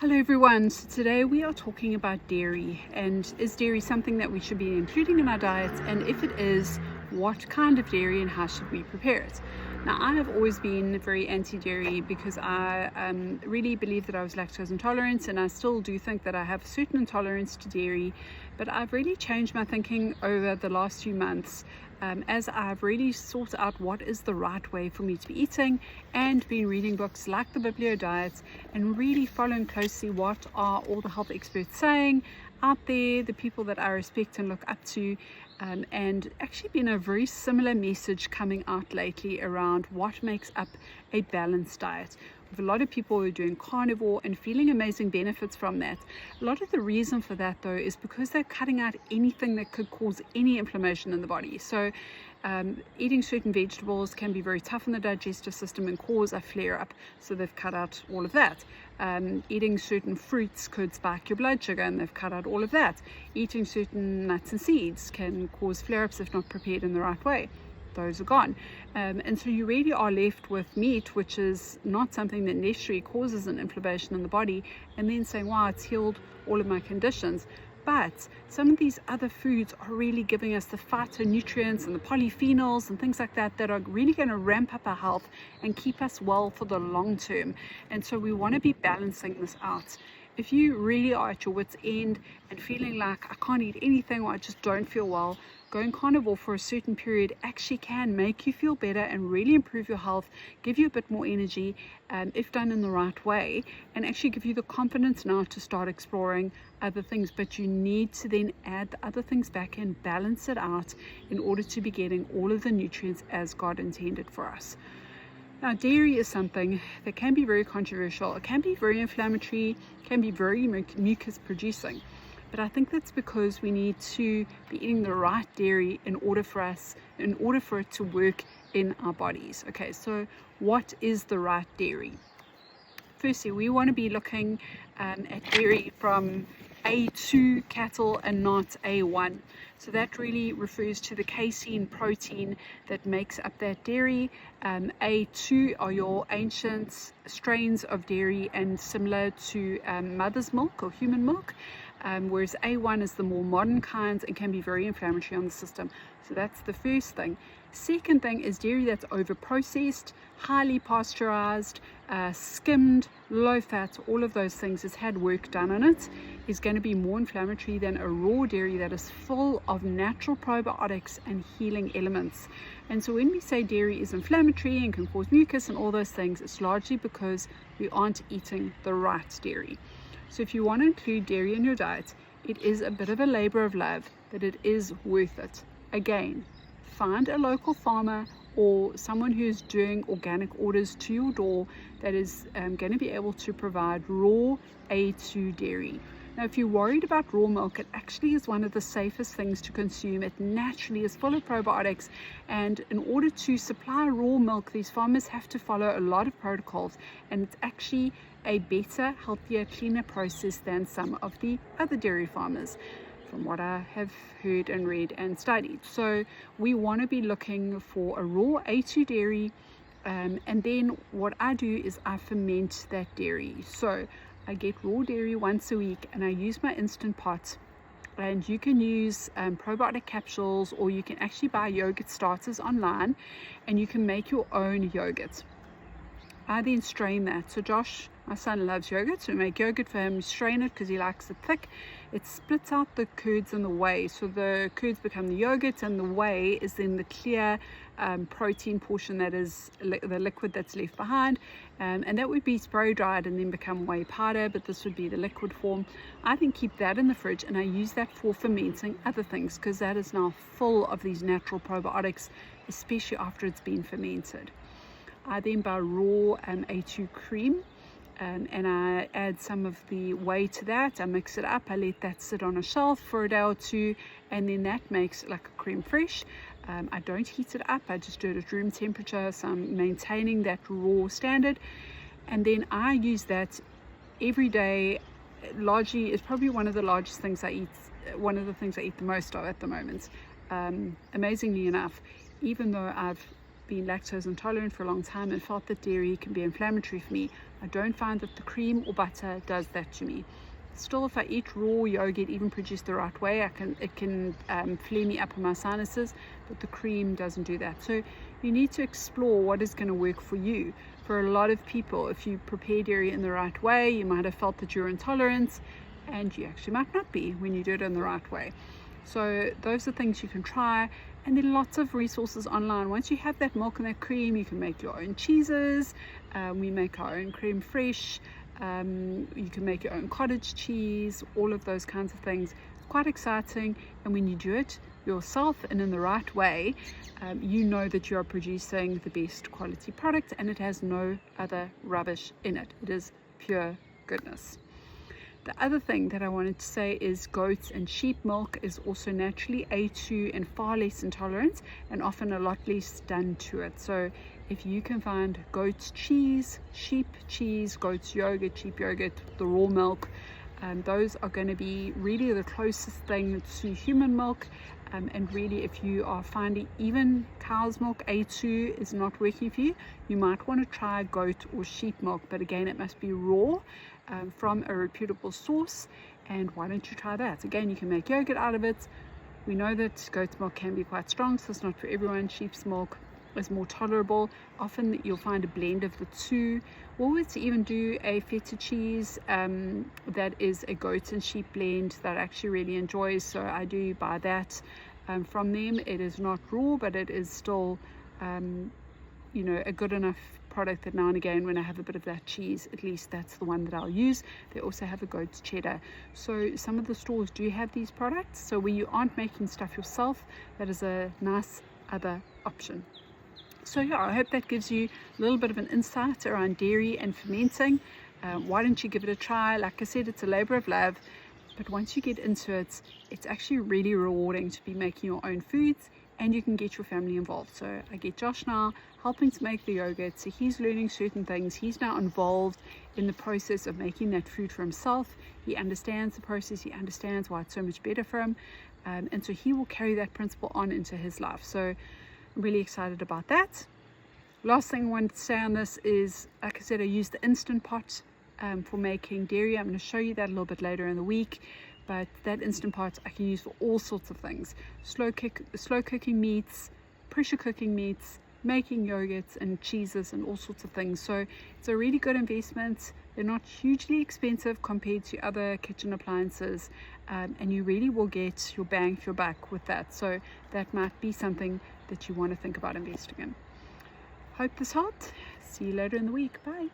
Hello everyone, so today we are talking about dairy, and is dairy something that we should be including in our diets, and if it is, what kind of dairy and how should we prepare it? Now, I have always been very anti-dairy because I really believe that I was lactose intolerant, and I still do think that I have a certain intolerance to dairy, but I've really changed my thinking over the last few months as I've really sorted out what is the right way for me to be eating, and been reading books like the Biblio Diet and really following closely what are all the health experts saying out there, the people that I respect and look up to, and actually been a very similar message coming out lately around what makes up a balanced diet. With a lot of people who are doing carnivore and feeling amazing benefits from that. A lot of the reason for that though is because they're cutting out anything that could cause any inflammation in the body. So eating certain vegetables can be very tough on the digestive system and cause a flare up, so they've cut out all of that. Eating certain fruits could spike your blood sugar, and they've cut out all of that. Eating certain nuts and seeds can cause flare-ups if not prepared in the right way. Those are gone, and so you really are left with meat, which is not something that necessarily causes an inflammation in the body, and then saying, wow, it's healed all of my conditions. But some of these other foods are really giving us the phytonutrients and the polyphenols and things like that that are really going to ramp up our health and keep us well for the long term. And so we want to be balancing this out. If you really are at your wit's end and feeling like I can't eat anything or I just don't feel well, going carnivore for a certain period actually can make you feel better and really improve your health, give you a bit more energy if done in the right way, and actually give you the confidence now to start exploring other things. But you need to then add the other things back and balance it out in order to be getting all of the nutrients as God intended for us. Now, dairy is something that can be very controversial. It can be very inflammatory, can be very mucus producing. But I think that's because we need to be eating the right dairy in order for it to work in our bodies. Okay, so what is the right dairy? Firstly, we want to be looking at dairy from A2 cattle and not A1. So that really refers to the casein protein that makes up that dairy. A2 are your ancient strains of dairy and similar to mother's milk or human milk. Whereas A1 is the more modern kinds and can be very inflammatory on the system. So that's the first thing. Second thing is dairy that's over processed, highly pasteurized, skimmed, low fat, all of those things, has had work done on it, is going to be more inflammatory than a raw dairy that is full of natural probiotics and healing elements. And so when we say dairy is inflammatory and can cause mucus and all those things, it's largely because we aren't eating the right dairy. So if you want to include dairy in your diet, it is a bit of a labor of love, but it is worth it. Again, find a local farmer or someone who is doing organic orders to your door that is going to be able to provide raw A2 dairy. Now, if you're worried about raw milk, it actually is one of the safest things to consume. It naturally is full of probiotics, and in order to supply raw milk, these farmers have to follow a lot of protocols, and it's actually a better, healthier, cleaner process than some of the other dairy farmers, from what I have heard and read and studied. So we want to be looking for a raw A2 dairy, and then what I do is I ferment that dairy. So I get raw dairy once a week and I use my instant pot, and you can use probiotic capsules, or you can actually buy yogurt starters online and you can make your own yogurt. I then strain that. So Josh, my son, loves yogurt, so we make yogurt for him, strain it because he likes it thick. It splits out the curds and the whey, so the curds become the yogurt and the whey is then the clear protein portion that is the liquid that's left behind, and that would be spray dried and then become whey powder, but this would be the liquid form. I then keep that in the fridge and I use that for fermenting other things, because that is now full of these natural probiotics, especially after it's been fermented. I then buy raw A2 cream, and I add some of the whey to that. I mix it up, I let that sit on a shelf for a day or two, and then that makes it like a creme fraiche. I don't heat it up, I just do it at room temperature, so I'm maintaining that raw standard. And then I use that every day. Largely, it's probably one of the largest things I eat, one of the things I eat the most of at the moment. Amazingly enough, even though I've been lactose intolerant for a long time and felt that dairy can be inflammatory for me. I don't find that the cream or butter does that to me. Still, if I eat raw yogurt, even produced the right way, it can flare me up in my sinuses, but the cream doesn't do that. So you need to explore what is going to work for you. For a lot of people, if you prepare dairy in the right way, you might have felt that you're intolerant, and you actually might not be when you do it in the right way. So those are things you can try, and there are lots of resources online. Once you have that milk and that cream, you can make your own cheeses. We make our own creme fraiche. You can make your own cottage cheese, all of those kinds of things. It's quite exciting, and when you do it yourself and in the right way, you know that you are producing the best quality product, and it has no other rubbish in it. It is pure goodness. The other thing that I wanted to say is goat and sheep milk is also naturally A2 and far less intolerant, and often a lot less done to it. So if you can find goat cheese, sheep cheese, goat's yogurt, sheep yogurt, the raw milk, those are going to be really the closest thing to human milk. And really, if you are finding even cow's milk A2 is not working for you, you might want to try goat or sheep milk, but again, it must be raw from a reputable source. And why don't you try that? Again, you can make yogurt out of it. We know that goat's milk can be quite strong, so it's not for everyone. Sheep's milk is more tolerable. Often you'll find a blend of the two. Or to even do a feta cheese that is a goat and sheep blend that I actually really enjoy, so I do buy that from them. It is not raw, but it is still a good enough product that now and again when I have a bit of that cheese, at least that's the one that I'll use. They also have a goat's cheddar. So some of the stores do have these products, so when you aren't making stuff yourself, that is a nice other option. So yeah, I hope that gives you a little bit of an insight around dairy and fermenting. Why don't you give it a try? Like I said, it's a labor of love, but once you get into it, it's actually really rewarding to be making your own foods, and you can get your family involved. So I get Josh now helping to make the yogurt, so he's learning certain things. He's now involved in the process of making that food for himself. He understands the process, he understands why it's so much better for him, and so he will carry that principle on into his life. So I'm really excited about that. Last thing I wanted to say on this is, like I said, I use the Instant Pot for making dairy. I'm going to show you that a little bit later in the week, but that Instant Pot I can use for all sorts of things. Slow cooking meats, pressure cooking meats, making yogurts and cheeses and all sorts of things. So it's a really good investment. They're not hugely expensive compared to other kitchen appliances, and you really will get your bang for your buck with that. So that might be something that you want to think about investing in. Hope this helped. See you later in the week. Bye.